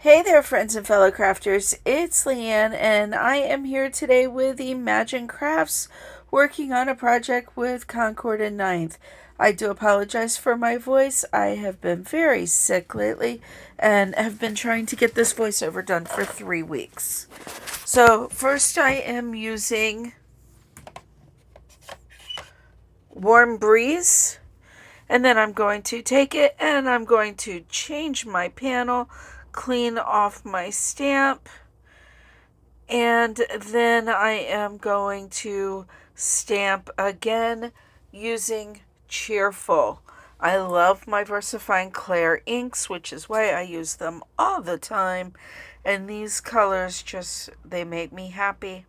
Hey there, friends and fellow crafters. It's LeeAnn, and I am here today with Imagine Crafts, working on a project with Concord and Ninth. I do apologize for my voice. I have been very sick lately and have been trying to get this voiceover done for 3 weeks. So first I am using Warm Breeze, and then I'm going to take it and I'm going to change my panel, clean off my stamp, and then I am going to stamp again using Cheerful. I love my VersaFine Clair inks, which is why I use them all the time, and these colors they make me happy.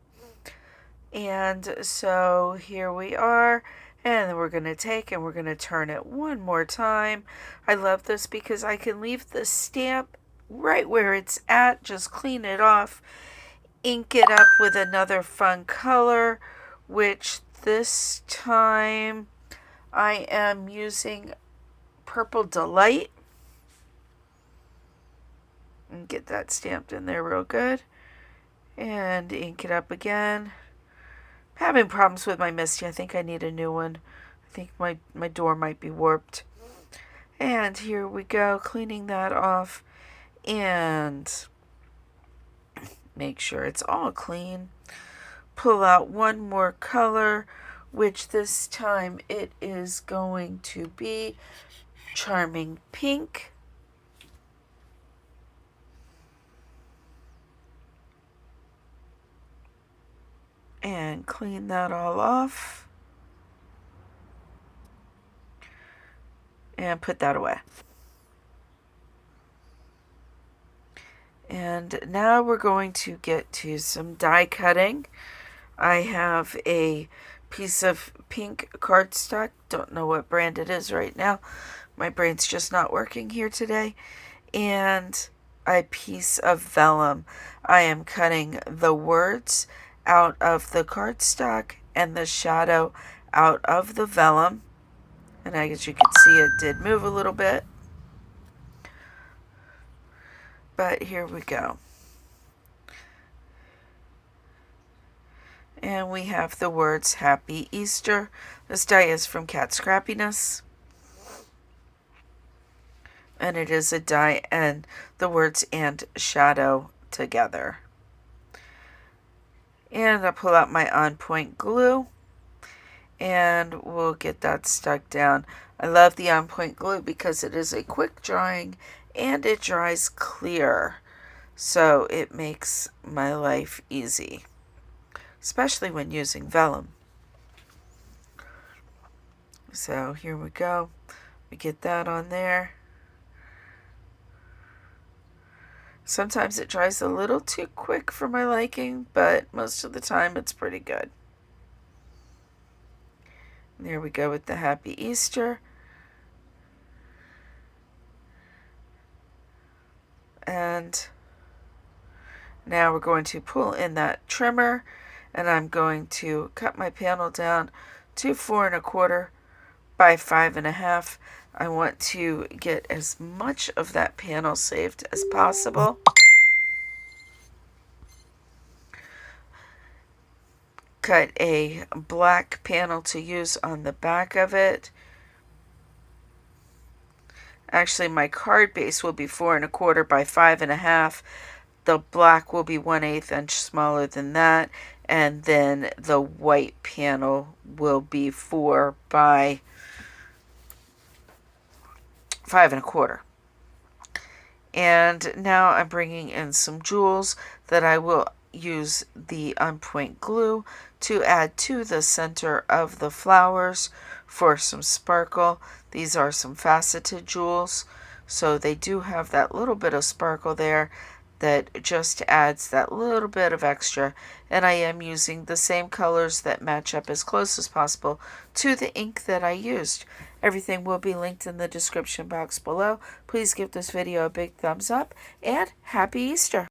And so here we are, and we're going to take and we're going to turn it one more time. I love this because I can leave the stamp right where it's at, just clean it off, ink it up with another fun color, which this time I am using Purple Delight. And get that stamped in there real good. And ink it up again. I'm having problems with my Misty. I think I need a new one. I think my door might be warped. And here we go, cleaning that off. And make sure it's all clean. Pull out one more color, which this time it is going to be Charming Pink. And clean that all off. And put that away. And now we're going to get to some die cutting. I have a piece of pink cardstock. Don't know what brand it is right now. My brain's just not working here today. And a piece of vellum. I am cutting the words out of the cardstock and the shadow out of the vellum. And as you can see, it did move a little bit. But here we go. And we have the words Happy Easter. This die is from Cat Scrappiness. And it is a die and the words and shadow together. And I'll pull out my On Point glue. And we'll get that stuck down. I love the On Point glue because it is a quick drying and it dries clear. So it makes my life easy, especially when using vellum. So here we go. We get that on there. Sometimes it dries a little too quick for my liking, but most of the time it's pretty good. And there we go with the Happy Easter. And now we're going to pull in that trimmer, and I'm going to cut my panel down to 4 1/4 by 5 1/2. I want to get as much of that panel saved as possible. Cut a black panel to use on the back of it. Actually, my card base will be 4 1/4 by 5 1/2. The black will be 1/8 inch smaller than that, and then the white panel will be 4 by 5 1/4. And now I'm bringing in some jewels that I will use the On Point glue to add to the center of the flowers for some sparkle. These are some faceted jewels, so they do have that little bit of sparkle there that just adds that little bit of extra. And I am using the same colors that match up as close as possible to the ink that I used. Everything will be linked in the description box below. Please give this video a big thumbs up, and Happy Easter!